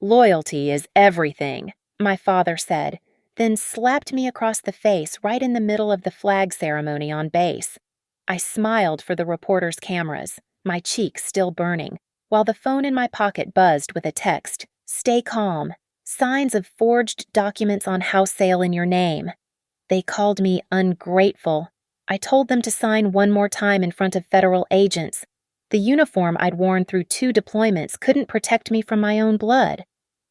"Loyalty is everything," my father said, then slapped me across the face right in the middle of the flag ceremony on base. I smiled for the reporters' cameras, my cheeks still burning, while the phone in my pocket buzzed with a text, "Stay calm. Signs of forged documents on house sale in your name." They called me ungrateful. I told them to sign one more time in front of federal agents. The uniform I'd worn through 2 deployments couldn't protect me from my own blood.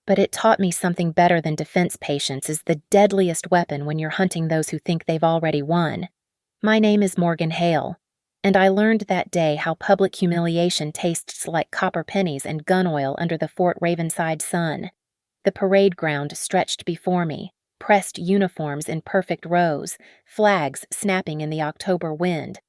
But it taught me something better than defense patience is the deadliest weapon when you're hunting those who think they've already won. My name is Morgan Hale, and I learned that day how public humiliation tastes like copper pennies and gun oil under the Fort Ravenside sun. The parade ground stretched before me, pressed uniforms in perfect rows, flags snapping in the October wind.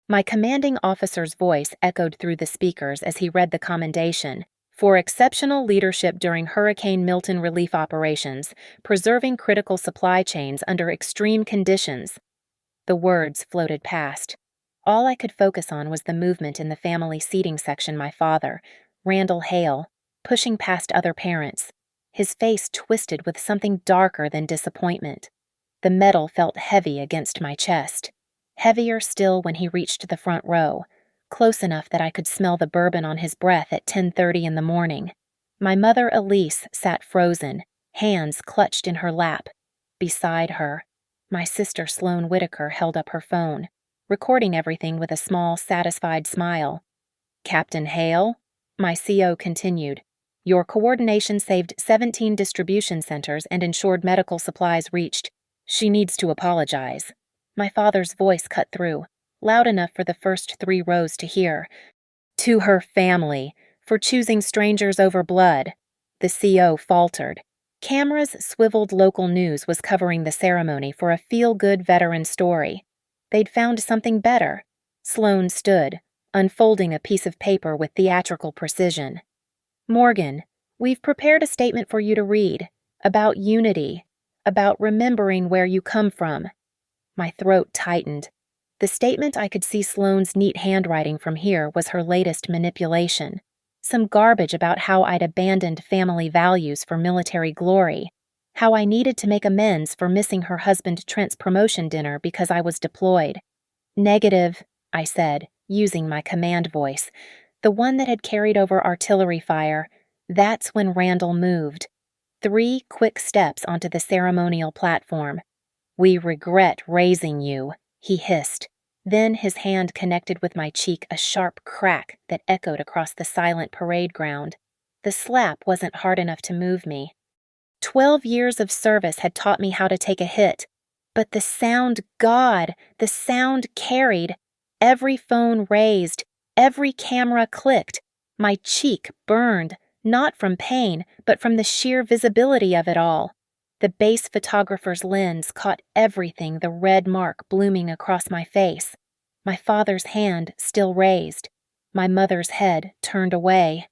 My commanding officer's voice echoed through the speakers as he read the commendation, "For exceptional leadership during Hurricane Milton relief operations, preserving critical supply chains under extreme conditions." The words floated past. All I could focus on was the movement in the family seating section my father, Randall Hale, pushing past other parents, his face twisted with something darker than disappointment. The metal felt heavy against my chest, heavier still when he reached the front row, close enough that I could smell the bourbon on his breath at 10:30 in the morning. My mother Elise sat frozen, hands clutched in her lap. Beside her, my sister Sloane Whitaker held up her phone, recording everything with a small, satisfied smile. "Captain Hale," my CO continued, "your coordination saved 17 distribution centers and ensured medical supplies reached. She needs to apologize." My father's voice cut through, loud enough for the first 3 rows to hear. "To her family, for choosing strangers over blood." The CO faltered. Cameras swiveled local news was covering the ceremony for a feel-good veteran story. They'd found something better. Sloane stood, unfolding a piece of paper with theatrical precision. "Morgan, we've prepared a statement for you to read, about unity, about remembering where you come from." My throat tightened. The statement I could see Sloane's neat handwriting from here was her latest manipulation. Some garbage about how I'd abandoned family values for military glory, how I needed to make amends for missing her husband Trent's promotion dinner because I was deployed. "Negative," I said, using my command voice, the one that had carried over artillery fire. That's when Randall moved. 3 quick steps onto the ceremonial platform. "We regret raising you," he hissed. Then his hand connected with my cheek, a sharp crack that echoed across the silent parade ground. The slap wasn't hard enough to move me. 12 years of service had taught me how to take a hit. But the sound, God, the sound carried. Every phone raised, every camera clicked. My cheek burned, not from pain, but from the sheer visibility of it all. The base photographer's lens caught everything, the red mark blooming across my face. My father's hand still raised. My mother's head turned away.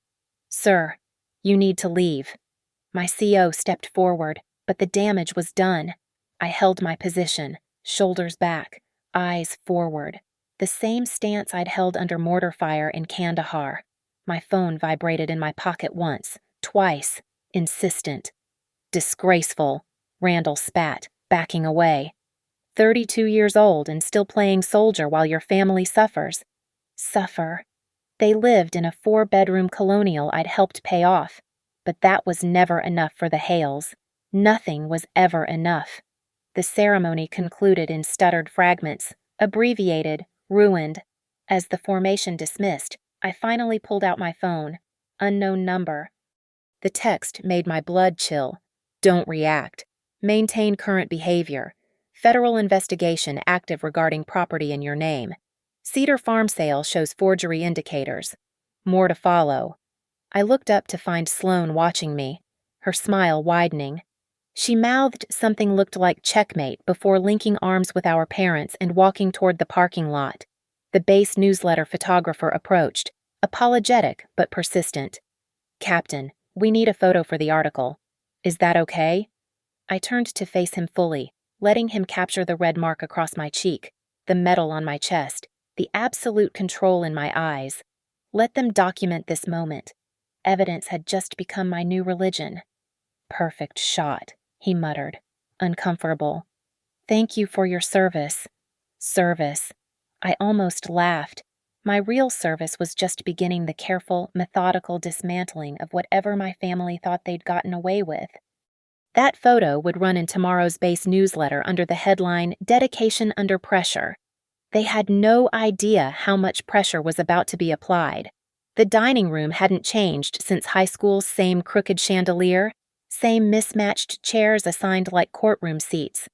"Sir, you need to leave." My CO stepped forward, but the damage was done. I held my position, shoulders back, eyes forward. The same stance I'd held under mortar fire in Kandahar. My phone vibrated in my pocket once, twice, insistent. "Disgraceful," Randall spat, backing away. 32 years old and still playing soldier while your family suffers." Suffer. They lived in a 4-bedroom colonial I'd helped pay off, but that was never enough for the Hales. Nothing was ever enough. The ceremony concluded in stuttered fragments, abbreviated, ruined. As the formation dismissed, I finally pulled out my phone. Unknown number. The text made my blood chill. "Don't react. Maintain current behavior. Federal investigation active regarding property in your name. Cedar farm sale shows forgery indicators. More to follow." I looked up to find Sloane watching me, her smile widening. She mouthed something looked like checkmate before linking arms with our parents and walking toward the parking lot. The base newsletter photographer approached, apologetic but persistent. "Captain, we need a photo for the article. Is that okay?" I turned to face him fully, letting him capture the red mark across my cheek, the metal on my chest, the absolute control in my eyes. Let them document this moment. Evidence had just become my new religion. Perfect shot, he muttered, uncomfortable. Thank you for your service. Service. I almost laughed. My real service was just beginning the careful, methodical dismantling of whatever my family thought they'd gotten away with. That photo would run in tomorrow's base newsletter under the headline, Dedication Under Pressure. They had no idea how much pressure was about to be applied. The dining room hadn't changed since high school's same crooked chandelier, same mismatched chairs assigned like courtroom seats.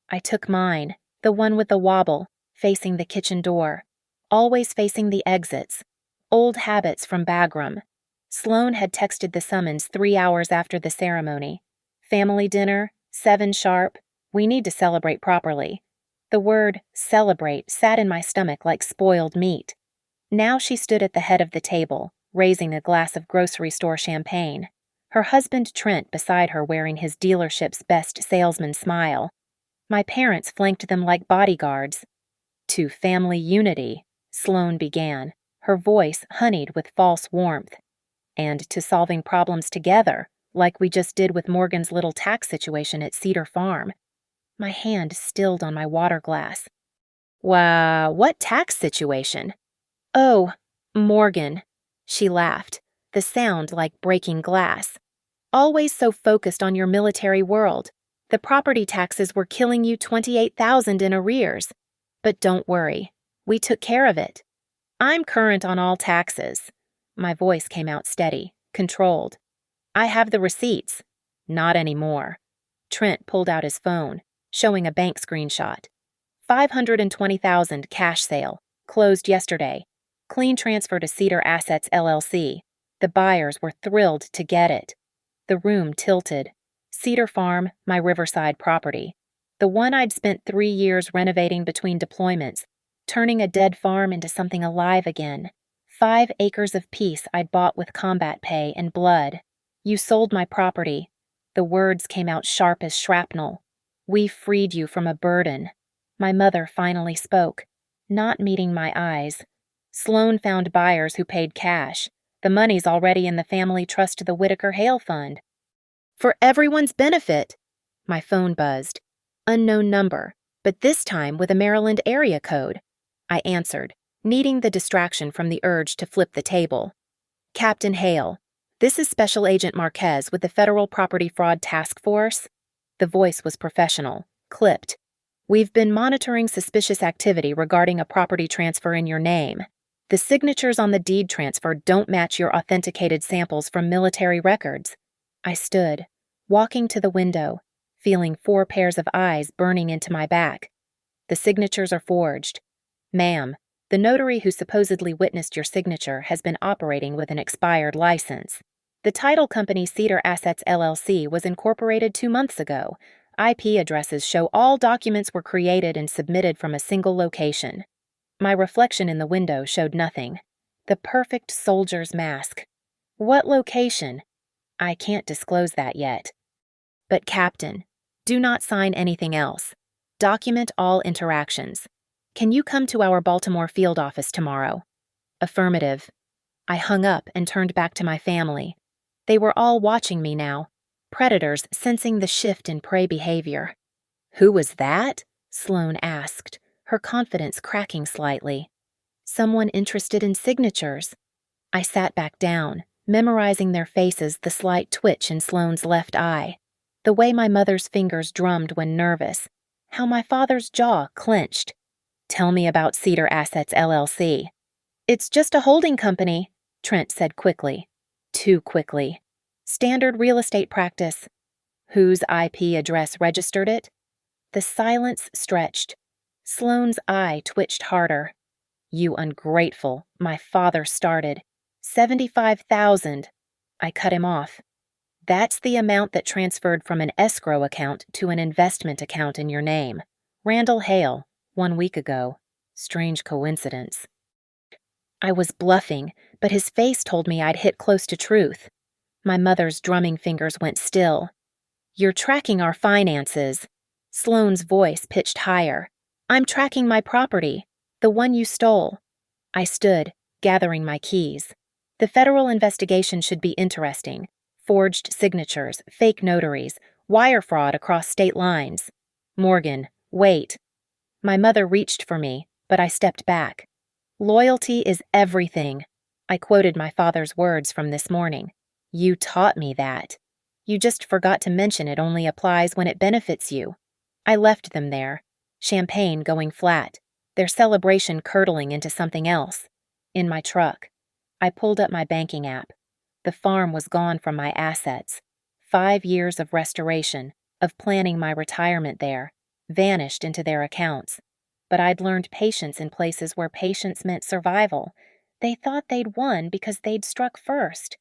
I took mine, the one with the wobble, facing the kitchen door, always facing the exits. Old habits from Bagram. Sloan had texted the summons 3 hours after the ceremony. Family dinner, 7 sharp. We need to celebrate properly. The word celebrate sat in my stomach like spoiled meat. Now she stood at the head of the table, raising a glass of grocery store champagne. Her husband Trent beside her wearing his dealership's best salesman smile. My parents flanked them like bodyguards. To family unity, Sloan began, her voice honeyed with false warmth. And to solving problems together, like we just did with Morgan's little tax situation at Cedar Farm. My hand stilled on my water glass. Wow, what tax situation? Oh, Morgan. She laughed, the sound like breaking glass. Always so focused on your military world. The property taxes were killing you $28,000 in arrears. But don't worry, we took care of it. I'm current on all taxes. My voice came out steady, controlled. I have the receipts. Not anymore. Trent pulled out his phone, showing a bank screenshot. $520,000 cash sale, closed yesterday. Clean transfer to Cedar Assets LLC. The buyers were thrilled to get it. The room tilted. Cedar Farm, my riverside property. The one I'd spent 3 years renovating between deployments, turning a dead farm into something alive again. 5 acres of peace I'd bought with combat pay and blood. You sold my property. The words came out sharp as shrapnel. We freed you from a burden. My mother finally spoke, not meeting my eyes. Sloan found buyers who paid cash. The money's already in the family trust to the Whitaker-Hale Fund. For everyone's benefit. My phone buzzed. Unknown number, but this time with a Maryland area code. I answered, needing the distraction from the urge to flip the table. Captain Hale, this is Special Agent Marquez with the Federal Property Fraud Task Force. The voice was professional, clipped. We've been monitoring suspicious activity regarding a property transfer in your name. The signatures on the deed transfer don't match your authenticated samples from military records. I stood, walking to the window, feeling 4 pairs of eyes burning into my back. The signatures are forged. Ma'am, the notary who supposedly witnessed your signature has been operating with an expired license. The title company Cedar Assets LLC was incorporated 2 months ago. IP addresses show all documents were created and submitted from a single location. My reflection in the window showed nothing. The perfect soldier's mask. What location? I can't disclose that yet. But Captain, do not sign anything else. Document all interactions. Can you come to our Baltimore field office tomorrow? Affirmative. I hung up and turned back to my family. They were all watching me now, predators sensing the shift in prey behavior. Who was that? Sloan asked, her confidence cracking slightly. Someone interested in signatures. I sat back down, memorizing their faces, the slight twitch in Sloan's left eye, the way my mother's fingers drummed when nervous, how my father's jaw clenched. Tell me about Cedar Assets LLC. It's just a holding company, Trent said quickly. Too quickly. Standard real estate practice. Whose IP address registered it? The silence stretched. Sloan's eye twitched harder. You ungrateful, my father started. 75,000. I cut him off. That's the amount that transferred from an escrow account to an investment account in your name. Randall Hale, 1 week ago. Strange coincidence. I was bluffing, but his face told me I'd hit close to truth. My mother's drumming fingers went still. You're tracking our finances. Sloan's voice pitched higher. I'm tracking my property, the one you stole. I stood, gathering my keys. The federal investigation should be interesting. Forged signatures, fake notaries, wire fraud across state lines. Morgan, wait. My mother reached for me, but I stepped back. Loyalty is everything. I quoted my father's words from this morning. You taught me that. You just forgot to mention it only applies when it benefits you. I left them there. Champagne going flat. Their celebration curdling into something else. In my truck. I pulled up my banking app. The farm was gone from my assets. 5 years of restoration, of planning my retirement there, vanished into their accounts. But I'd learned patience in places where patience meant survival. They thought they'd won because they'd struck first.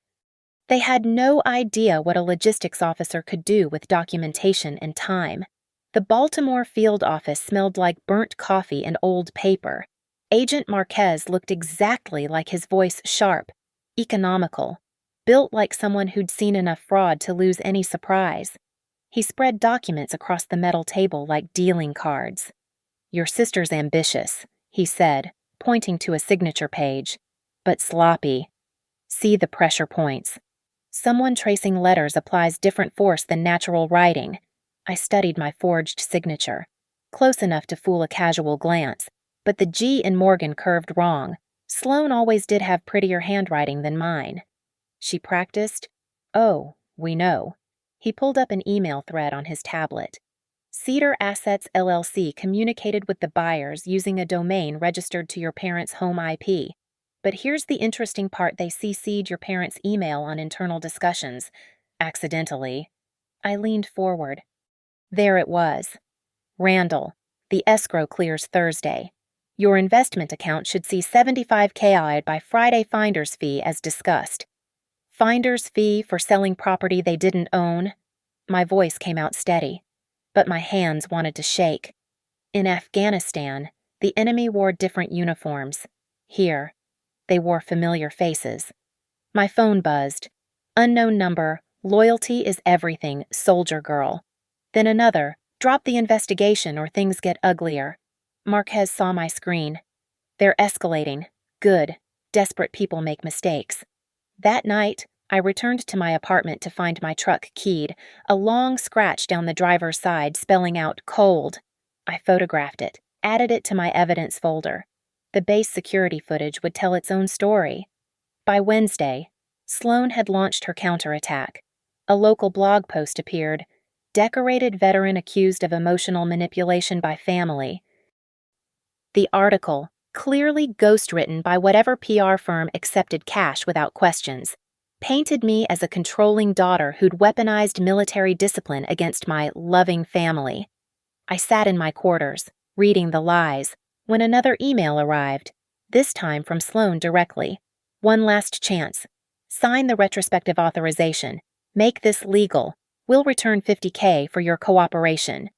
They had no idea what a logistics officer could do with documentation and time. The Baltimore field office smelled like burnt coffee and old paper. Agent Marquez looked exactly like his voice, sharp, economical, built like someone who'd seen enough fraud to lose any surprise. He spread documents across the metal table like dealing cards. Your sister's ambitious, he said, pointing to a signature page, but sloppy. See the pressure points. Someone tracing letters applies different force than natural writing. I studied my forged signature, close enough to fool a casual glance, but the G in Morgan curved wrong. Sloan always did have prettier handwriting than mine. She practiced? Oh, we know. He pulled up an email thread on his tablet. Cedar Assets LLC communicated with the buyers using a domain registered to your parents' home IP. But here's the interesting part: they CC'd your parents' email on internal discussions. Accidentally. I leaned forward. There it was. Randall, the escrow clears Thursday. Your investment account should see $75,000 by Friday finder's fee as discussed. Finder's fee for selling property they didn't own? My voice came out steady, but my hands wanted to shake. In Afghanistan, the enemy wore different uniforms. Here, they wore familiar faces. My phone buzzed. Unknown number, loyalty is everything, soldier girl. Then another, drop the investigation or things get uglier. Marquez saw my screen. They're escalating. Good. Desperate people make mistakes. That night, I returned to my apartment to find my truck keyed, a long scratch down the driver's side spelling out cold. I photographed it, added it to my evidence folder. The base security footage would tell its own story. By Wednesday, Sloan had launched her counterattack. A local blog post appeared. Decorated veteran accused of emotional manipulation by family. The article, clearly ghostwritten by whatever PR firm accepted cash without questions, painted me as a controlling daughter who'd weaponized military discipline against my loving family. I sat in my quarters, reading the lies, when another email arrived, this time from Sloan directly. One last chance. Sign the retrospective authorization. Make this legal. We'll return $50,000 for your cooperation.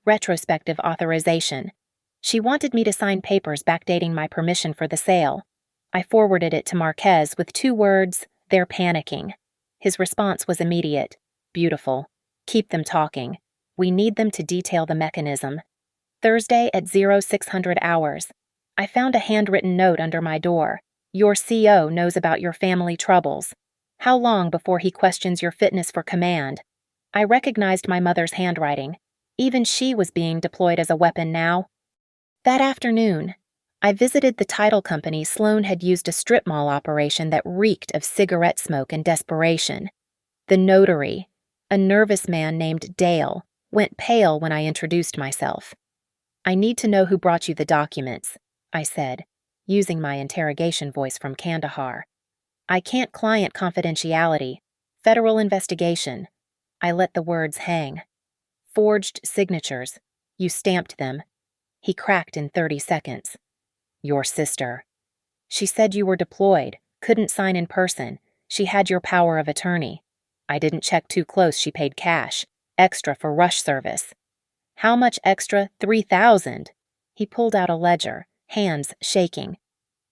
Retrospective authorization. She wanted me to sign papers backdating my permission for the sale. I forwarded it to Marquez with 2 words, "They're panicking." His response was immediate. Beautiful. Keep them talking. We need them to detail the mechanism. Thursday at 0600 hours. I found a handwritten note under my door. Your CO knows about your family troubles. How long before he questions your fitness for command? I recognized my mother's handwriting. Even she was being deployed as a weapon now. That afternoon, I visited the title company Sloan had used a strip mall operation that reeked of cigarette smoke and desperation. The notary, a nervous man named Dale, went pale when I introduced myself. I need to know who brought you the documents, I said, using my interrogation voice from Kandahar. I can't client confidentiality. Federal investigation. I let the words hang. Forged signatures. You stamped them. He cracked in 30 seconds. Your sister. She said you were deployed, couldn't sign in person. She had your power of attorney. I didn't check too close. She paid cash. Extra for rush service. How much extra? 3,000. He pulled out a ledger, hands shaking.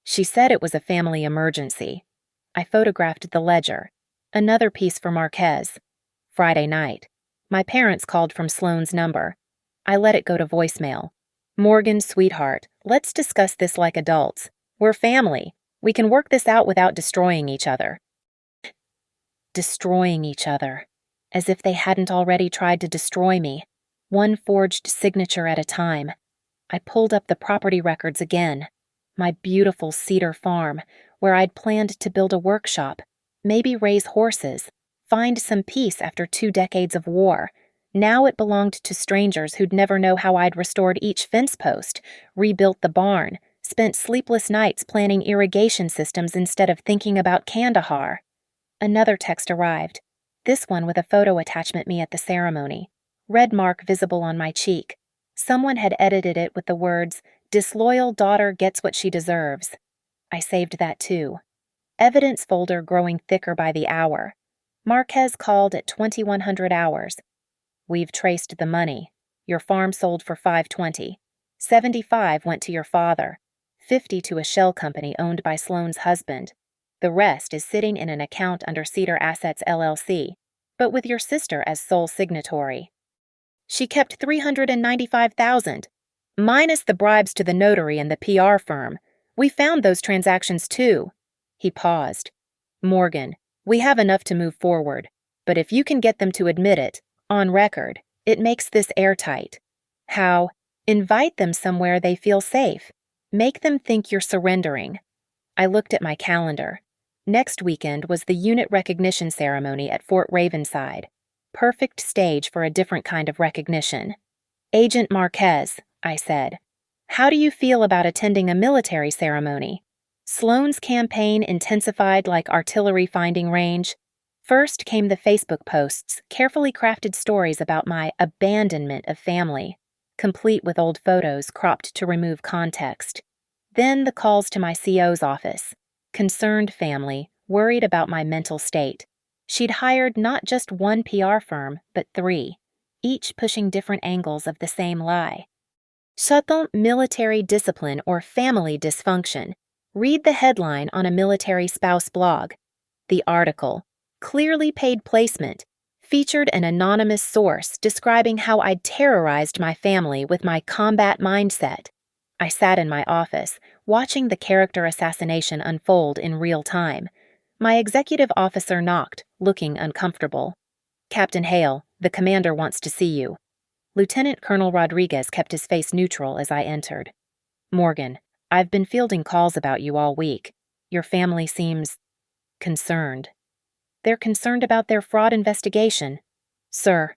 She said it was a family emergency. I photographed the ledger. Another piece for Marquez. Friday night. My parents called from Sloan's number. I let it go to voicemail. Morgan, sweetheart, let's discuss this like adults. We're family. We can work this out without destroying each other. Destroying each other. As if they hadn't already tried to destroy me. One forged signature at a time. I pulled up the property records again. My beautiful cedar farm, where I'd planned to build a workshop, maybe raise horses, find some peace after 2 decades of war. Now it belonged to strangers who'd never know how I'd restored each fence post, rebuilt the barn, spent sleepless nights planning irrigation systems instead of thinking about Kandahar. Another text arrived, this one with a photo attachment me at the ceremony. Red mark visible on my cheek. Someone had edited it with the words, "Disloyal daughter gets what she deserves." I saved that too. Evidence folder growing thicker by the hour. Marquez called at 2100 hours. We've traced the money. Your farm sold for $520. 75 went to your father. 50 to a shell company owned by Sloane's husband. The rest is sitting in an account under Cedar Assets LLC, but with your sister as sole signatory. She kept $395,000, minus the bribes to the notary and the PR firm. We found those transactions too. He paused. Morgan, we have enough to move forward, but if you can get them to admit it, on record, it makes this airtight. How? Invite them somewhere they feel safe. Make them think you're surrendering. I looked at my calendar. Next weekend was the unit recognition ceremony at Fort Ravenside. Perfect stage for a different kind of recognition. Agent Marquez, I said, how do you feel about attending a military ceremony? Sloane's campaign intensified like artillery finding range. First came the Facebook posts, carefully crafted stories about my abandonment of family, complete with old photos cropped to remove context. Then the calls to my CO's office. Concerned family, worried about my mental state. She'd hired not just one PR firm, but 3, each pushing different angles of the same lie. Chaton military discipline or family dysfunction. Read the headline on a military spouse blog. The article, clearly paid placement, featured an anonymous source describing how I'd terrorized my family with my combat mindset. I sat in my office, watching the character assassination unfold in real time. My executive officer knocked, looking uncomfortable. Captain Hale, the commander wants to see you. Lieutenant Colonel Rodriguez kept his face neutral as I entered. Morgan, I've been fielding calls about you all week. Your family seems concerned. They're concerned about their fraud investigation. Sir.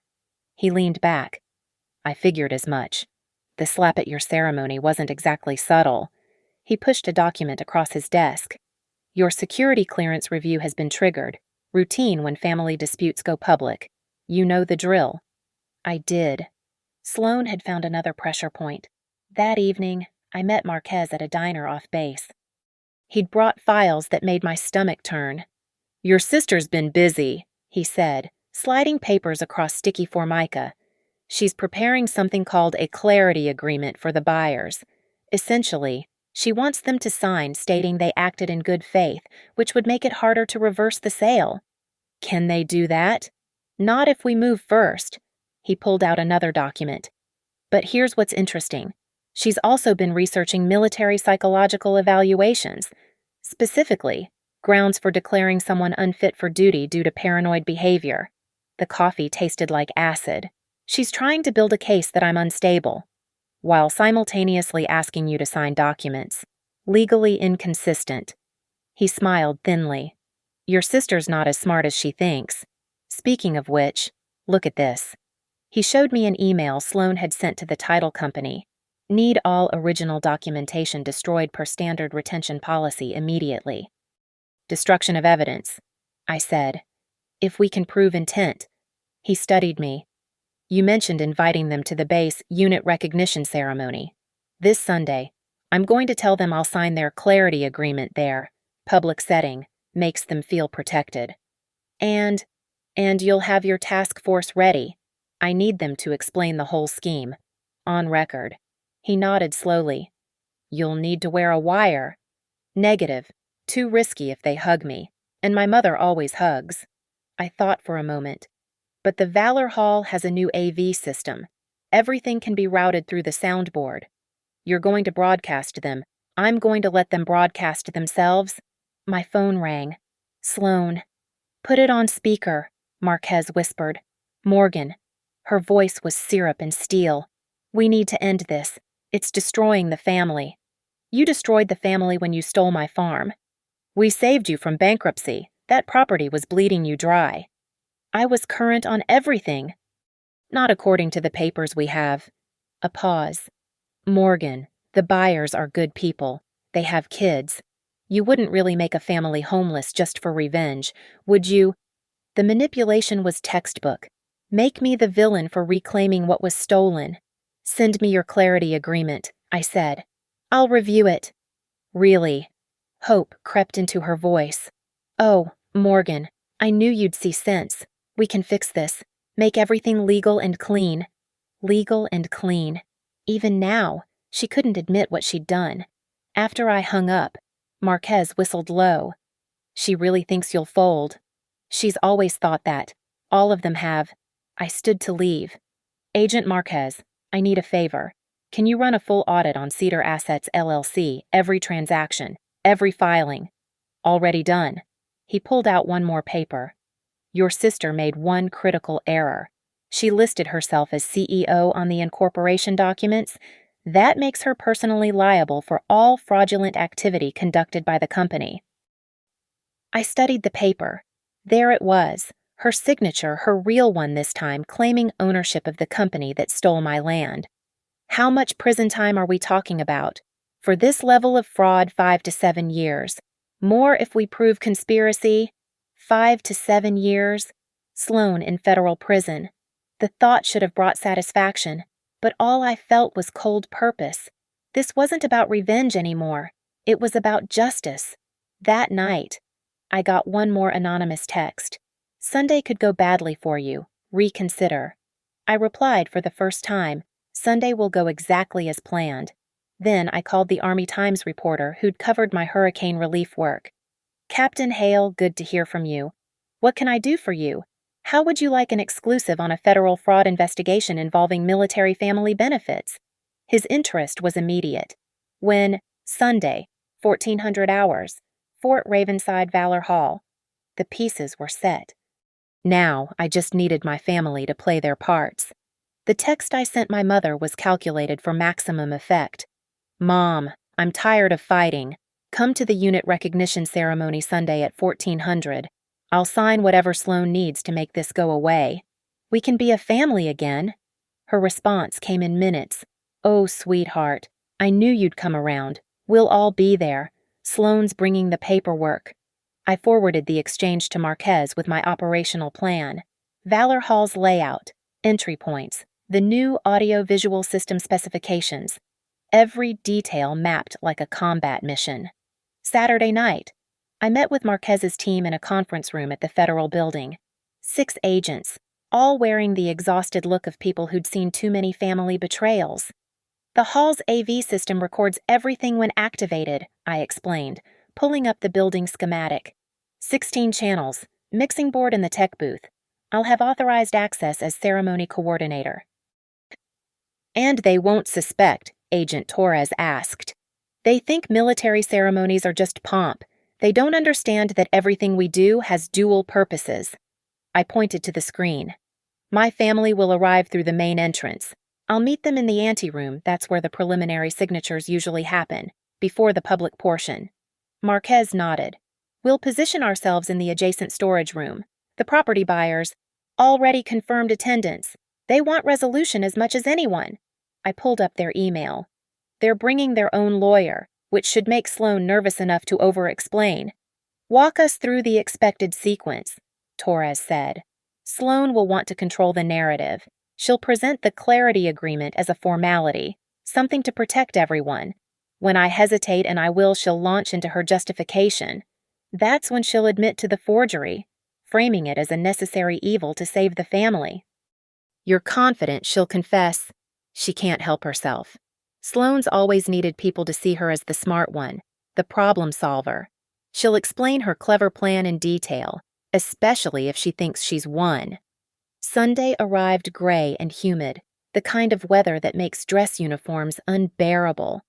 He leaned back. I figured as much. The slap at your ceremony wasn't exactly subtle. He pushed a document across his desk. Your security clearance review has been triggered. Routine when family disputes go public. You know the drill. I did. Sloane had found another pressure point. That evening, I met Marquez at a diner off base. He'd brought files that made my stomach turn. Your sister's been busy, he said, sliding papers across sticky formica. She's preparing something called a clarity agreement for the buyers. Essentially, she wants them to sign stating they acted in good faith, which would make it harder to reverse the sale. Can they do that? Not if we move first. He pulled out another document. But here's what's interesting. She's also been researching military psychological evaluations. Specifically, grounds for declaring someone unfit for duty due to paranoid behavior. The coffee tasted like acid. She's trying to build a case that I'm unstable, while simultaneously asking you to sign documents. Legally inconsistent. He smiled thinly. Your sister's not as smart as she thinks. Speaking of which, look at this. He showed me an email Sloane had sent to the title company. Need all original documentation destroyed per standard retention policy immediately. Destruction of evidence, I said. If we can prove intent. He studied me. You mentioned inviting them to the base unit recognition ceremony. This Sunday, I'm going to tell them I'll sign their clarity agreement there. Public setting, makes them feel protected. And you'll have your task force ready. I need them to explain the whole scheme. On record. He nodded slowly. You'll need to wear a wire. Negative. Too risky if they hug me. And my mother always hugs. I thought for a moment. But the Valor Hall has a new AV system. Everything can be routed through the soundboard. You're going to broadcast them, I'm going to let them broadcast themselves. My phone rang. Sloan. Put it on speaker, Marquez whispered. Morgan. Her voice was syrup and steel. We need to end this. It's destroying the family. You destroyed the family when you stole my farm. We saved you from bankruptcy. That property was bleeding you dry. I was current on everything. Not according to the papers we have. A pause. Morgan, the buyers are good people. They have kids. You wouldn't really make a family homeless just for revenge, would you? The manipulation was textbook. Make me the villain for reclaiming what was stolen. Send me your clarity agreement, I said. I'll review it. Really? Hope crept into her voice. Oh, Morgan, I knew you'd see sense. We can fix this. Make everything legal and clean. Legal and clean. Even now, she couldn't admit what she'd done. After I hung up, Marquez whistled low. She really thinks you'll fold. She's always thought that. All of them have. I stood to leave. Agent Marquez, I need a favor. Can you run a full audit on Cedar Assets LLC, every transaction, every filing? Already done. He pulled out one more paper. Your sister made one critical error. She listed herself as CEO on the incorporation documents. That makes her personally liable for all fraudulent activity conducted by the company. I studied the paper. There it was, her signature, her real one this time, claiming ownership of the company that stole my land. How much prison time are we talking about? For this level of fraud, 5 to 7 years. More if we prove conspiracy. 5 to 7 years. Sloan in federal prison. The thought should have brought satisfaction, but all I felt was cold purpose. This wasn't about revenge anymore. It was about justice. That night, I got one more anonymous text. Sunday could go badly for you. Reconsider. I replied for the first time. Sunday will go exactly as planned. Then I called the Army Times reporter who'd covered my hurricane relief work. Captain Hale, good to hear from you. What can I do for you? How would you like an exclusive on a federal fraud investigation involving military family benefits? His interest was immediate. When, Sunday, 1400 hours, Fort Ravenside Valor Hall. The pieces were set. Now I just needed my family to play their parts. The text I sent my mother was calculated for maximum effect. Mom, I'm tired of fighting. Come to the unit recognition ceremony Sunday at 1400. I'll sign whatever Sloan needs to make this go away. We can be a family again. Her response came in minutes. Oh, sweetheart, I knew you'd come around. We'll all be there. Sloan's bringing the paperwork. I forwarded the exchange to Marquez with my operational plan. Valor Hall's layout, entry points, the new audio-visual system specifications. Every detail mapped like a combat mission. Saturday night, I met with Marquez's team in a conference room at the federal building. 6 agents, all wearing the exhausted look of people who'd seen too many family betrayals. The hall's AV system records everything when activated, I explained, pulling up the building schematic. 16 channels, mixing board in the tech booth. I'll have authorized access as ceremony coordinator. And they won't suspect, Agent Torres asked. They think military ceremonies are just pomp. They don't understand that everything we do has dual purposes. I pointed to the screen. My family will arrive through the main entrance. I'll meet them in the anteroom, that's where the preliminary signatures usually happen, before the public portion. Marquez nodded. We'll position ourselves in the adjacent storage room. The property buyers, already confirmed attendance. They want resolution as much as anyone. I pulled up their email. They're bringing their own lawyer, which should make Sloan nervous enough to over-explain. Walk us through the expected sequence, Torres said. Sloan will want to control the narrative. She'll present the clarity agreement as a formality, something to protect everyone. When I hesitate, and I will, she'll launch into her justification. That's when she'll admit to the forgery, framing it as a necessary evil to save the family. You're confident she'll confess. She can't help herself. Sloan's always needed people to see her as the smart one, the problem solver. She'll explain her clever plan in detail, especially if she thinks she's won. Sunday arrived gray and humid, the kind of weather that makes dress uniforms unbearable.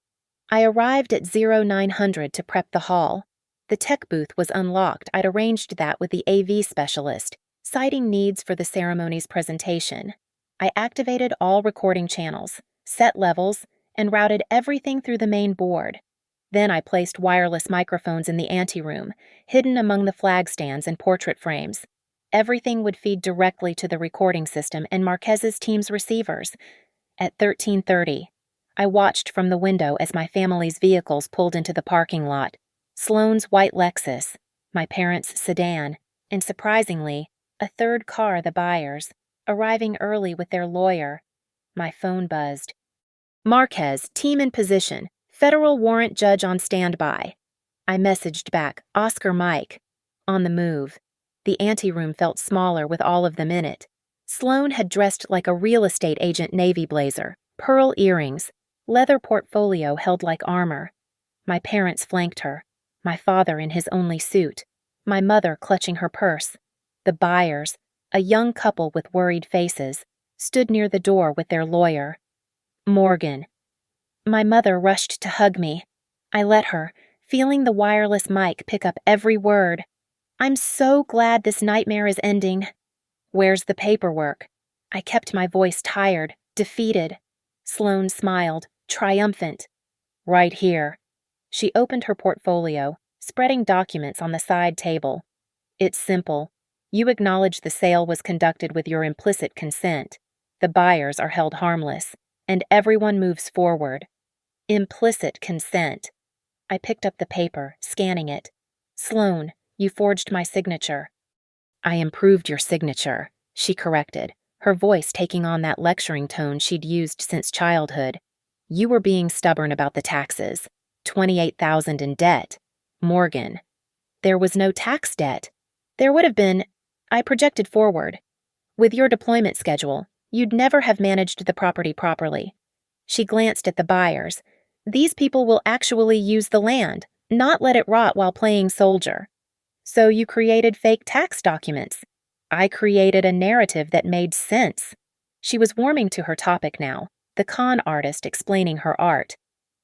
I arrived at 0900 to prep the hall. The tech booth was unlocked. I'd arranged that with the AV specialist, citing needs for the ceremony's presentation. I activated all recording channels, set levels, and routed everything through the main board. Then I placed wireless microphones in the anteroom, hidden among the flag stands and portrait frames. Everything would feed directly to the recording system and Marquez's team's receivers. At 13:30, I watched from the window as my family's vehicles pulled into the parking lot. Sloane's white Lexus, my parents' sedan, and surprisingly, a third car, the buyers, arriving early with their lawyer. My phone buzzed. Marquez, team in position. Federal warrant judge on standby. I messaged back, Oscar Mike. On the move. The anteroom felt smaller with all of them in it. Sloane had dressed like a real estate agent navy blazer, pearl earrings, leather portfolio held like armor. My parents flanked her, my father in his only suit, my mother clutching her purse. The buyers, a young couple with worried faces, stood near the door with their lawyer. Morgan. My mother rushed to hug me. I let her, feeling the wireless mic pick up every word. I'm so glad this nightmare is ending. Where's the paperwork? I kept my voice tired, defeated. Sloane smiled, triumphant. Right here. She opened her portfolio, spreading documents on the side table. It's simple. You acknowledge the sale was conducted with your implicit consent. The buyers are held harmless, and everyone moves forward. Implicit consent. I picked up the paper, scanning it. Sloane, you forged my signature. I improved your signature, she corrected, her voice taking on that lecturing tone she'd used since childhood. You were being stubborn about the taxes. $28,000 in debt. Morgan. There was no tax debt. There would have been. I projected forward. With your deployment schedule, you'd never have managed the property properly. She glanced at the buyers. These people will actually use the land, not let it rot while playing soldier. So you created fake tax documents. I created a narrative that made sense. She was warming to her topic now, the con artist explaining her art.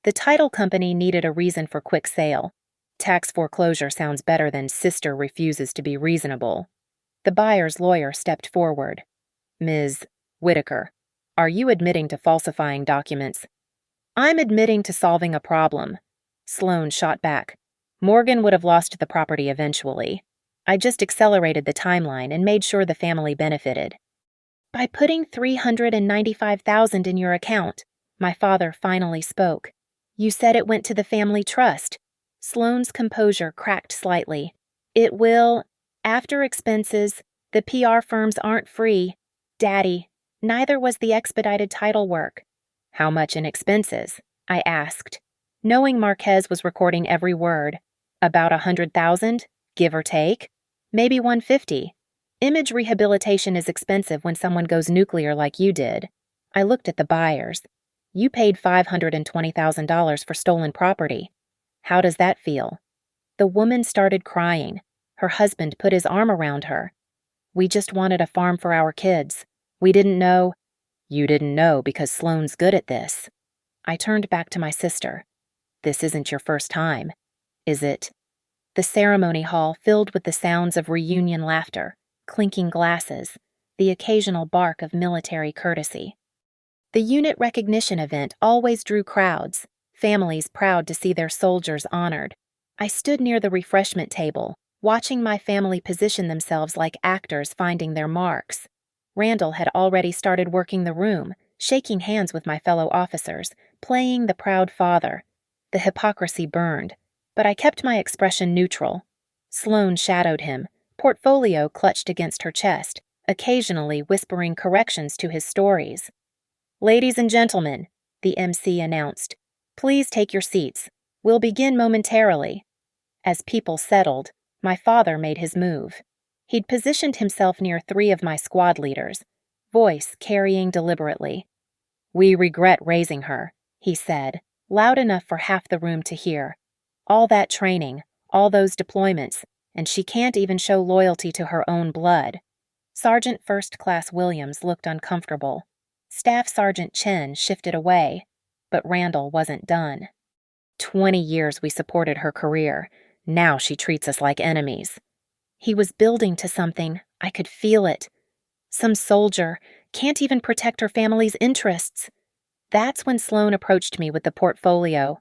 The title company needed a reason for quick sale. Tax foreclosure sounds better than sister refuses to be reasonable. The buyer's lawyer stepped forward. Ms. Whitaker, are you admitting to falsifying documents? I'm admitting to solving a problem. Sloane shot back. Morgan would have lost the property eventually. I just accelerated the timeline and made sure the family benefited. By putting $395,000 in your account, my father finally spoke. You said it went to the family trust. Sloane's composure cracked slightly. It will, after expenses, the PR firms aren't free. Daddy, neither was the expedited title work. How much in expenses? I asked, knowing Marquez was recording every word. About $100,000, give or take? Maybe $150. Image rehabilitation is expensive when someone goes nuclear like you did. I looked at the buyers. You paid $520,000 for stolen property. How does that feel? The woman started crying. Her husband put his arm around her. We just wanted a farm for our kids. We didn't know. You didn't know because Sloane's good at this. I turned back to my sister. This isn't your first time, is it? The ceremony hall filled with the sounds of reunion laughter, clinking glasses, the occasional bark of military courtesy. The unit recognition event always drew crowds, families proud to see their soldiers honored. I stood near the refreshment table, watching my family position themselves like actors finding their marks. Randall had already started working the room, shaking hands with my fellow officers, playing the proud father. The hypocrisy burned, but I kept my expression neutral. Sloane shadowed him, portfolio clutched against her chest, occasionally whispering corrections to his stories. Ladies and gentlemen, the MC announced, please take your seats. We'll begin momentarily. As people settled, my father made his move. He'd positioned himself near 3 of my squad leaders, voice carrying deliberately. We regret raising her, he said, loud enough for half the room to hear. All that training, all those deployments, and she can't even show loyalty to her own blood. Sergeant First Class Williams looked uncomfortable. Staff Sergeant Chen shifted away, but Randall wasn't done. 20 years we supported her career. Now she treats us like enemies. He was building to something. I could feel it. Some soldier can't even protect her family's interests. That's when Sloan approached me with the portfolio.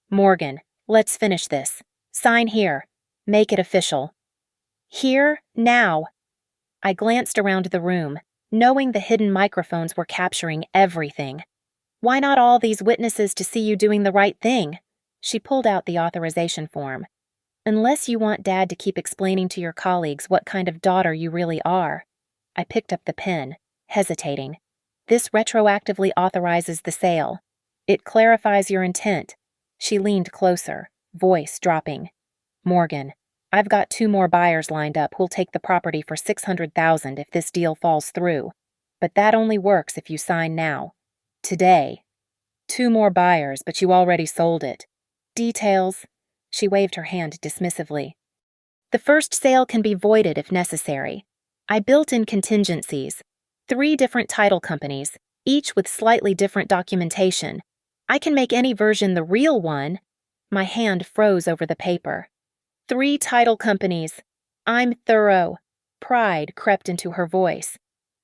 Morgan, let's finish this. Sign here. Make it official. Here, now. I glanced around the room, knowing the hidden microphones were capturing everything. Why not all these witnesses to see you doing the right thing? She pulled out the authorization form. Unless you want Dad to keep explaining to your colleagues what kind of daughter you really are. I picked up the pen, hesitating. This retroactively authorizes the sale. It clarifies your intent. She leaned closer, voice dropping. Morgan, I've got 2 more buyers lined up who'll take the property for $600,000 if this deal falls through. But that only works if you sign now. Today. 2 more buyers, but you already sold it. Details. She waved her hand dismissively. The first sale can be voided if necessary. I built in contingencies. 3 different title companies, each with slightly different documentation. I can make any version the real one. My hand froze over the paper. 3 title companies. I'm thorough. Pride crept into her voice.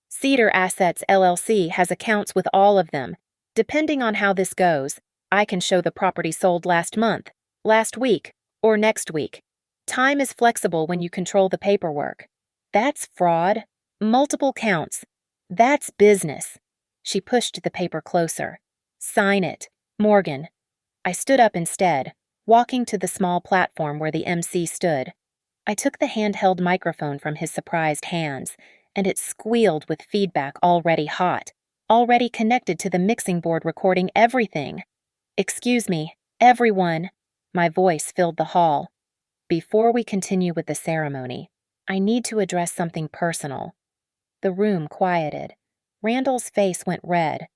Cedar Assets LLC has accounts with all of them. Depending on how this goes, I can show the property sold last month, last week, or next week. Time is flexible when you control the paperwork. That's fraud. Multiple counts. That's business. She pushed the paper closer. Sign it, Morgan. I stood up instead, walking to the small platform where the MC stood. I took the handheld microphone from his surprised hands, and it squealed with feedback already hot, already connected to the mixing board recording everything. Excuse me, everyone. My voice filled the hall. Before we continue with the ceremony, I need to address something personal. The room quieted. Randall's face went red.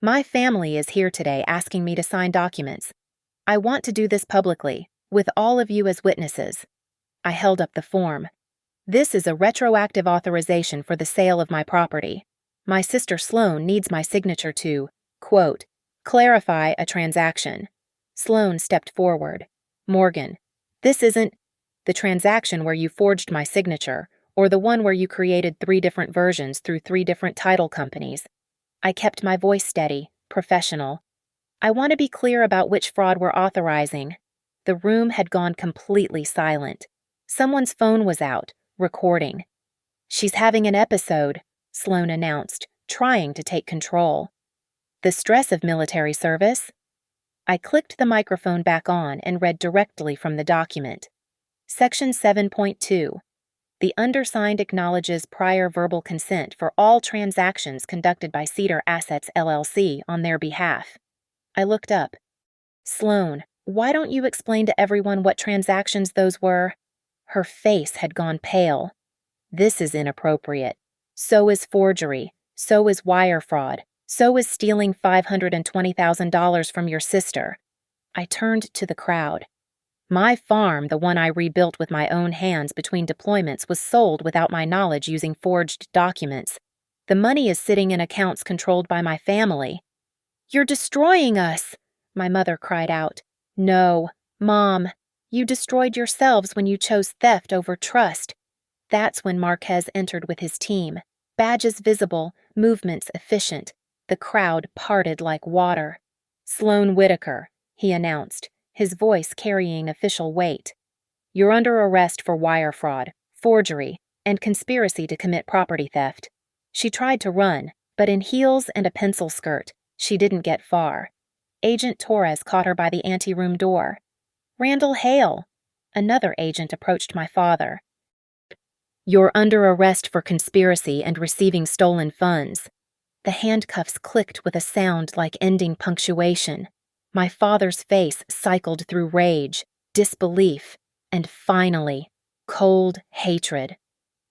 My family is here today asking me to sign documents. I want to do this publicly, with all of you as witnesses. I held up the form. This is a retroactive authorization for the sale of my property. My sister Sloan needs my signature to, quote, clarify a transaction. Sloan stepped forward. Morgan, this isn't the transaction where you forged my signature, or the one where you created 3 different versions through 3 different title companies. I kept my voice steady, professional. I want to be clear about which fraud we're authorizing. The room had gone completely silent. Someone's phone was out, recording. She's having an episode, Sloan announced, trying to take control. The stress of military service? I clicked the microphone back on and read directly from the document. Section 7.2. The undersigned acknowledges prior verbal consent for all transactions conducted by Cedar Assets LLC on their behalf. I looked up. Sloan, why don't you explain to everyone what transactions those were? Her face had gone pale. This is inappropriate. So is forgery. So is wire fraud. So is stealing $520,000 from your sister. I turned to the crowd. My farm, the one I rebuilt with my own hands between deployments, was sold without my knowledge using forged documents. The money is sitting in accounts controlled by my family. You're destroying us, my mother cried out. No, Mom, you destroyed yourselves when you chose theft over trust. That's when Marquez entered with his team. Badges visible, movements efficient. The crowd parted like water. Sloan Whitaker, he announced, his voice carrying official weight. You're under arrest for wire fraud, forgery, and conspiracy to commit property theft. She tried to run, but in heels and a pencil skirt, she didn't get far. Agent Torres caught her by the anteroom door. Randall Hale. Another agent approached my father. You're under arrest for conspiracy and receiving stolen funds. The handcuffs clicked with a sound like ending punctuation. My father's face cycled through rage, disbelief, and finally, cold hatred.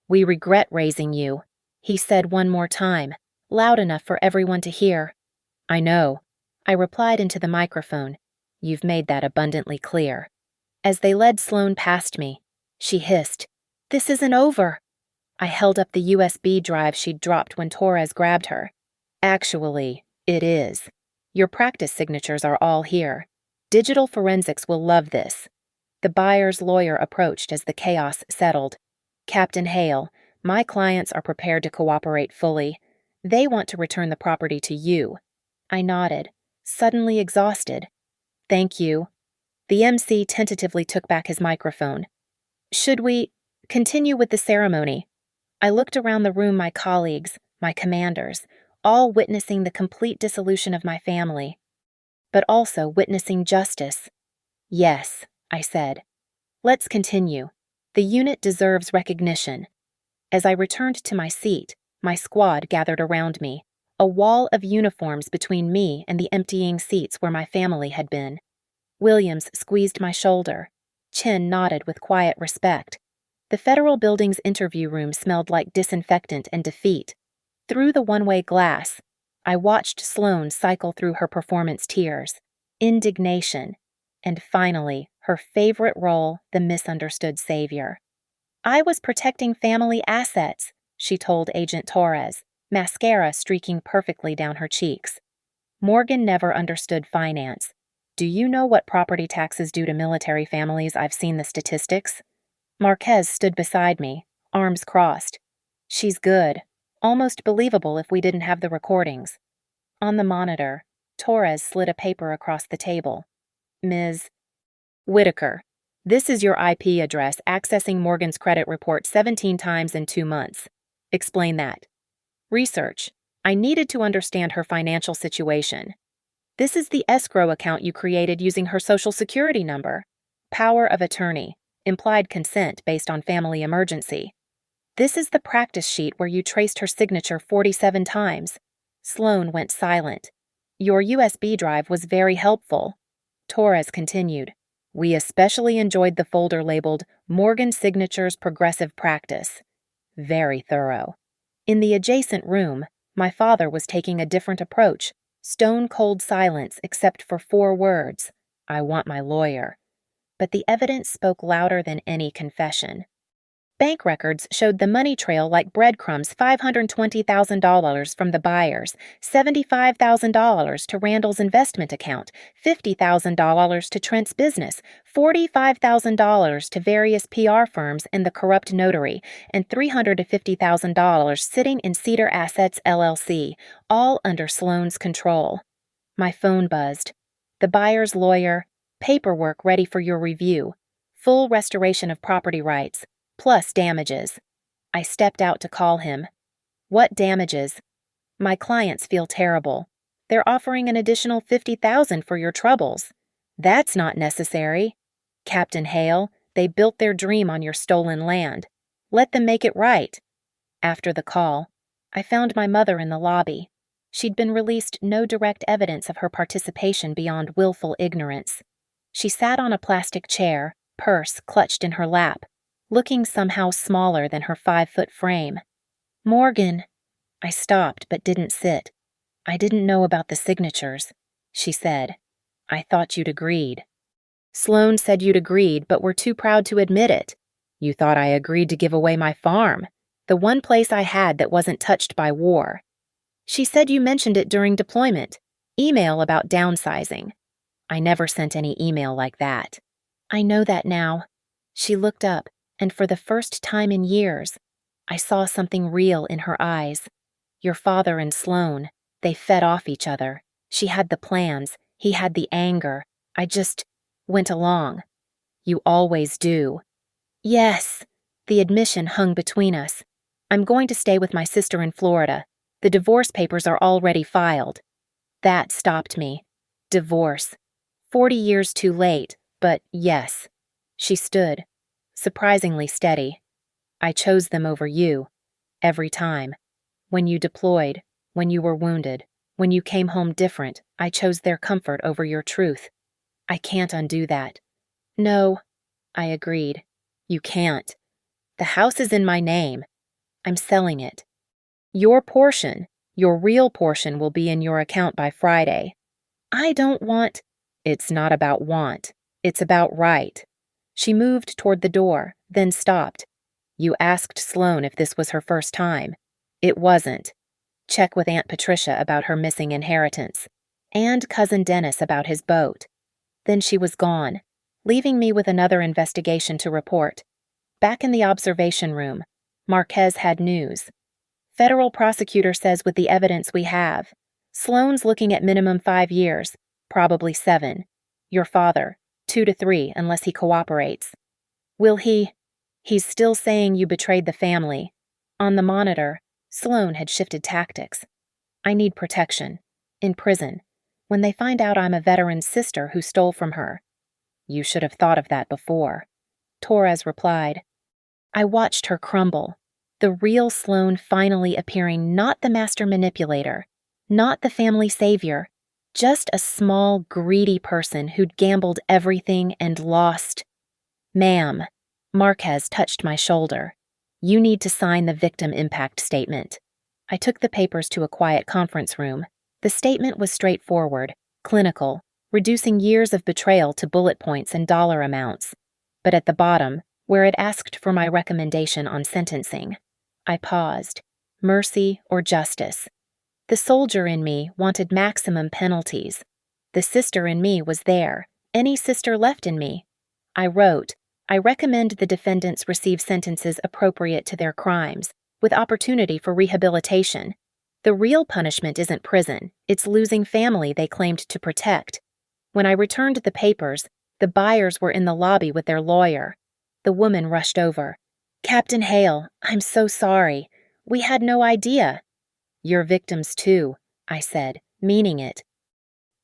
We regret raising you, he said one more time, loud enough for everyone to hear. I know, I replied into the microphone. You've made that abundantly clear. As they led Sloan past me, she hissed, This isn't over. I held up the USB drive she'd dropped when Torres grabbed her. Actually, it is. Your practice signatures are all here. Digital forensics will love this. The buyer's lawyer approached as the chaos settled. Captain Hale, my clients are prepared to cooperate fully. They want to return the property to you. I nodded, suddenly exhausted. Thank you. The MC tentatively took back his microphone. Should we continue with the ceremony? I looked around the room, my colleagues, my commanders, all witnessing the complete dissolution of my family, but also witnessing justice. Yes, I said. Let's continue. The unit deserves recognition. As I returned to my seat, my squad gathered around me, a wall of uniforms between me and the emptying seats where my family had been. Williams squeezed my shoulder. Chin nodded with quiet respect. The federal building's interview room smelled like disinfectant and defeat. Through the one-way glass, I watched Sloane cycle through her performance tears, indignation, and finally, her favorite role, the misunderstood savior. I was protecting family assets, she told Agent Torres, mascara streaking perfectly down her cheeks. Morgan never understood finance. Do you know what property taxes do to military families? I've seen the statistics. Marquez stood beside me, arms crossed. She's good. Almost believable if we didn't have the recordings. On the monitor, Torres slid a paper across the table. Ms. Whitaker, this is your IP address accessing Morgan's credit report 17 times in 2 months. Explain that. Research. I needed to understand her financial situation. This is the escrow account you created using her social security number. Power of attorney. Implied consent based on family emergency. This is the practice sheet where you traced her signature 47 times. Sloane went silent. Your USB drive was very helpful. Torres continued. We especially enjoyed the folder labeled Morgan Signatures Progressive Practice. Very thorough. In the adjacent room, my father was taking a different approach. Stone-cold silence except for 4 words. I want my lawyer. But the evidence spoke louder than any confession. Bank records showed the money trail like breadcrumbs. $520,000 from the buyers, $75,000 to Randall's investment account, $50,000 to Trent's business, $45,000 to various PR firms and the corrupt notary, and $350,000 sitting in Cedar Assets LLC, all under Sloane's control. My phone buzzed. The buyer's lawyer, paperwork ready for your review, full restoration of property rights, plus damages. I stepped out to call him. What damages? My clients feel terrible. They're offering an additional $50,000 for your troubles. That's not necessary. Captain Hale, they built their dream on your stolen land. Let them make it right. After the call, I found my mother in the lobby. She'd been released no direct evidence of her participation beyond willful ignorance. She sat on a plastic chair, purse clutched in her lap, looking somehow smaller than her 5-foot frame. Morgan. I stopped but didn't sit. I didn't know about the signatures, she said. I thought you'd agreed. Sloane said you'd agreed but were too proud to admit it. You thought I agreed to give away my farm, the one place I had that wasn't touched by war. She said you mentioned it during deployment. Email about downsizing. I never sent any email like that. I know that now. She looked up, and for the first time in years, I saw something real in her eyes. Your father and Sloane, they fed off each other. She had the plans, he had the anger. I just went along. You always do. Yes. The admission hung between us. I'm going to stay with my sister in Florida. The divorce papers are already filed. That stopped me. Divorce. 40 years too late, but yes. She stood, surprisingly steady. I chose them over you. Every time. When you deployed, when you were wounded, when you came home different, I chose their comfort over your truth. I can't undo that. No, I agreed. You can't. The house is in my name. I'm selling it. Your portion, your real portion, will be in your account by Friday. I don't want... It's not about want. It's about right. She moved toward the door, then stopped. You asked Sloane if this was her first time. It wasn't. Check with Aunt Patricia about her missing inheritance. And Cousin Dennis about his boat. Then she was gone, leaving me with another investigation to report. Back in the observation room, Marquez had news. Federal prosecutor says with the evidence we have, Sloane's looking at minimum 5 years, probably 7. Your father, 2 to 3 unless he cooperates. Will he? He's still saying you betrayed the family. On the monitor, Sloane had shifted tactics. I need protection. In prison. When they find out I'm a veteran's sister who stole from her. You should have thought of that before. Torres replied. I watched her crumble. The real Sloane finally appearing not the master manipulator, not the family savior, just a small, greedy person who'd gambled everything and lost. Ma'am, Marquez touched my shoulder. You need to sign the victim impact statement. I took the papers to a quiet conference room. The statement was straightforward, clinical, reducing years of betrayal to bullet points and dollar amounts. But at the bottom, where it asked for my recommendation on sentencing, I paused. Mercy or justice? The soldier in me wanted maximum penalties. The sister in me was there, any sister left in me. I wrote, I recommend the defendants receive sentences appropriate to their crimes, with opportunity for rehabilitation. The real punishment isn't prison, it's losing family they claimed to protect. When I returned the papers, the buyers were in the lobby with their lawyer. The woman rushed over. Captain Hale, I'm so sorry. We had no idea. You're victims too, I said, meaning it.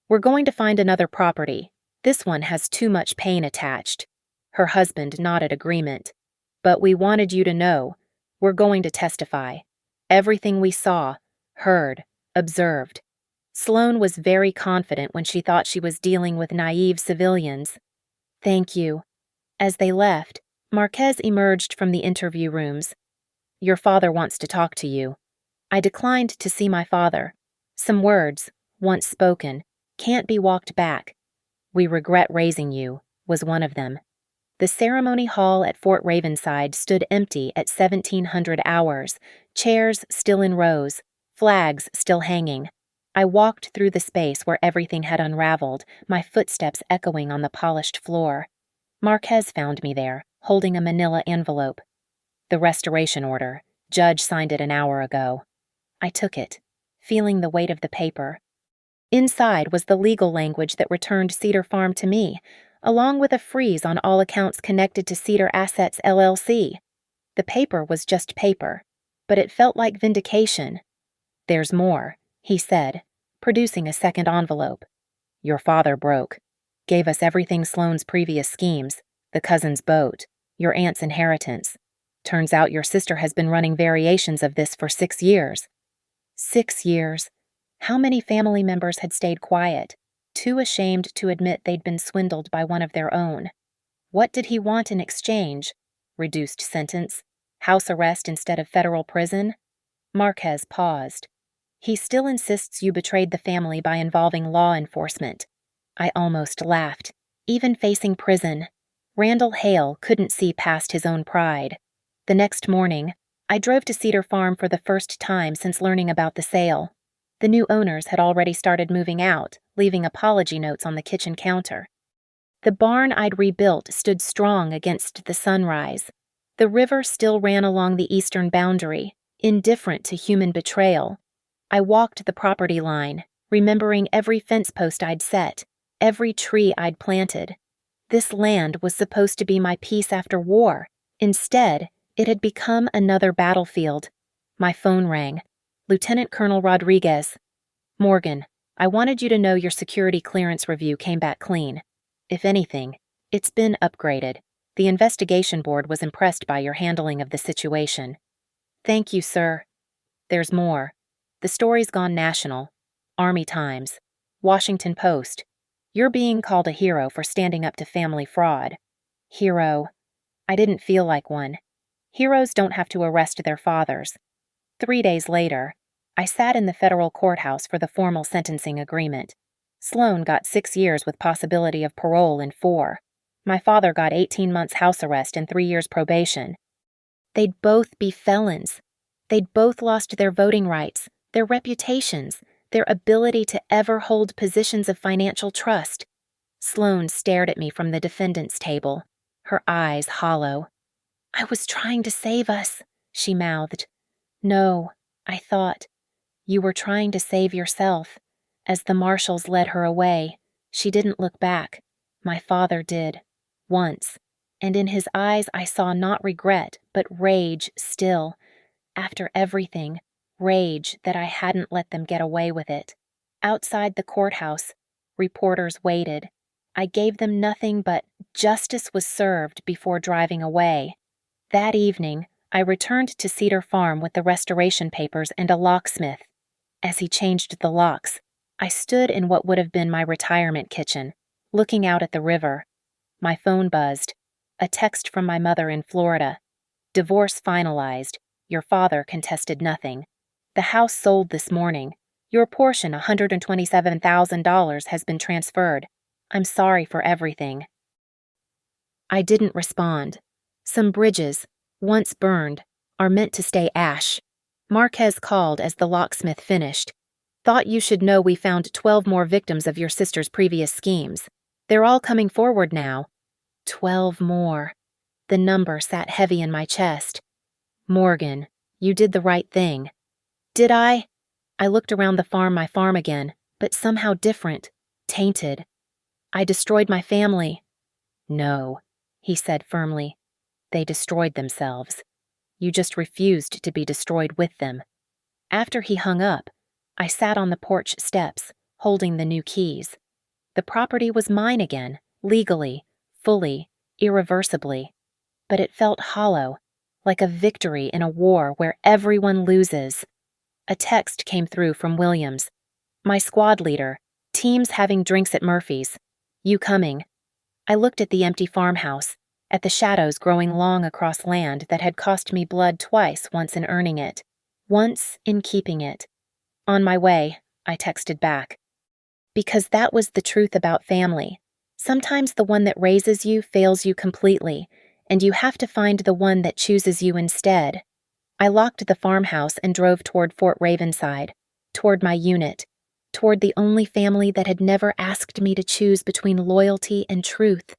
We're going to find another property. This one has too much pain attached. Her husband nodded agreement. But we wanted you to know, we're going to testify. Everything we saw, heard, observed. Sloane was very confident when she thought she was dealing with naive civilians. Thank you. As they left, Marquez emerged from the interview rooms. Your father wants to talk to you. I declined to see my father. Some words, once spoken, can't be walked back. We regret raising you, was one of them. The ceremony hall at Fort Ravenside stood empty at 1700 hours, chairs still in rows, flags still hanging. I walked through the space where everything had unraveled, my footsteps echoing on the polished floor. Marquez found me there, holding a manila envelope. The restoration order. Judge signed it an hour ago. I took it, feeling the weight of the paper. Inside was the legal language that returned Cedar Farm to me, along with a freeze on all accounts connected to Cedar Assets LLC. The paper was just paper, but it felt like vindication. There's more, he said, producing a second envelope. Your father broke. Gave us everything Sloane's previous schemes, the cousin's boat, your aunt's inheritance. Turns out your sister has been running variations of this for 6 years. 6 years. How many family members had stayed quiet, too ashamed to admit they'd been swindled by one of their own? What did he want in exchange? Reduced sentence? House arrest instead of federal prison? Marquez paused. He still insists you betrayed the family by involving law enforcement. I almost laughed. Even facing prison, Randall Hale couldn't see past his own pride. The next morning, I drove to Cedar Farm for the first time since learning about the sale. The new owners had already started moving out, leaving apology notes on the kitchen counter. The barn I'd rebuilt stood strong against the sunrise. The river still ran along the eastern boundary, indifferent to human betrayal. I walked the property line, remembering every fence post I'd set, every tree I'd planted. This land was supposed to be my peace after war. Instead, it had become another battlefield. My phone rang. Lieutenant Colonel Rodriguez. Morgan, I wanted you to know your security clearance review came back clean. If anything, it's been upgraded. The investigation board was impressed by your handling of the situation. Thank you, sir. There's more. The story's gone national. Army Times. Washington Post. You're being called a hero for standing up to family fraud. Hero. I didn't feel like one. Heroes don't have to arrest their fathers. 3 days later, I sat in the federal courthouse for the formal sentencing agreement. Sloane got 6 years with possibility of parole in 4. My father got 18 months house arrest and 3 years probation. They'd both be felons. They'd both lost their voting rights, their reputations, their ability to ever hold positions of financial trust. Sloane stared at me from the defendant's table, her eyes hollow. "I was trying to save us," she mouthed. "No," I thought. "You were trying to save yourself." As the marshals led her away, she didn't look back. My father did. Once. And in his eyes I saw not regret, but rage still. After everything, rage that I hadn't let them get away with it. Outside the courthouse, reporters waited. I gave them nothing but "justice was served" before driving away. That evening, I returned to Cedar Farm with the restoration papers and a locksmith. As he changed the locks, I stood in what would have been my retirement kitchen, looking out at the river. My phone buzzed. A text from my mother in Florida. "Divorce finalized. Your father contested nothing. The house sold this morning. Your portion, $127,000, has been transferred. I'm sorry for everything." I didn't respond. Some bridges, once burned, are meant to stay ash. Marquez called as the locksmith finished. "Thought you should know we found 12 more victims of your sister's previous schemes. They're all coming forward now." 12 more. The number sat heavy in my chest. "Morgan, you did the right thing." Did I? I looked around my farm again, but somehow different, tainted. "I destroyed my family." "No," he said firmly. "They destroyed themselves. You just refused to be destroyed with them." After he hung up, I sat on the porch steps, holding the new keys. The property was mine again, legally, fully, irreversibly. But it felt hollow, like a victory in a war where everyone loses. A text came through from Williams. "My squad leader. Teams having drinks at Murphy's. You coming?" I looked at the empty farmhouse, at the shadows growing long across land that had cost me blood twice, once in earning it, once in keeping it. "On my way," I texted back. Because that was the truth about family. Sometimes the one that raises you fails you completely, and you have to find the one that chooses you instead. I locked the farmhouse and drove toward Fort Ravenside, toward my unit, toward the only family that had never asked me to choose between loyalty and truth.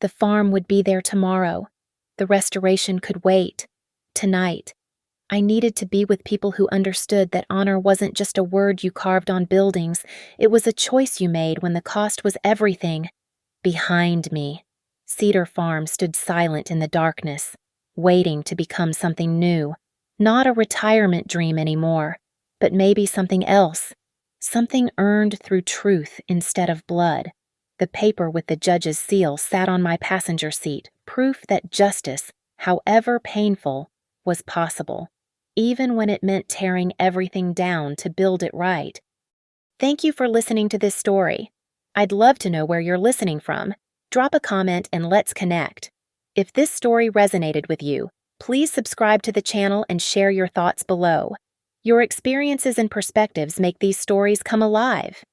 The farm would be there tomorrow. The restoration could wait. Tonight. I needed to be with people who understood that honor wasn't just a word you carved on buildings, it was a choice you made when the cost was everything. Behind me, Cedar Farm stood silent in the darkness, waiting to become something new. Not a retirement dream anymore, but maybe something else. Something earned through truth instead of blood. The paper with the judge's seal sat on my passenger seat, proof that justice, however painful, was possible, even when it meant tearing everything down to build it right. Thank you for listening to this story. I'd love to know where you're listening from. Drop a comment and let's connect. If this story resonated with you, please subscribe to the channel and share your thoughts below. Your experiences and perspectives make these stories come alive.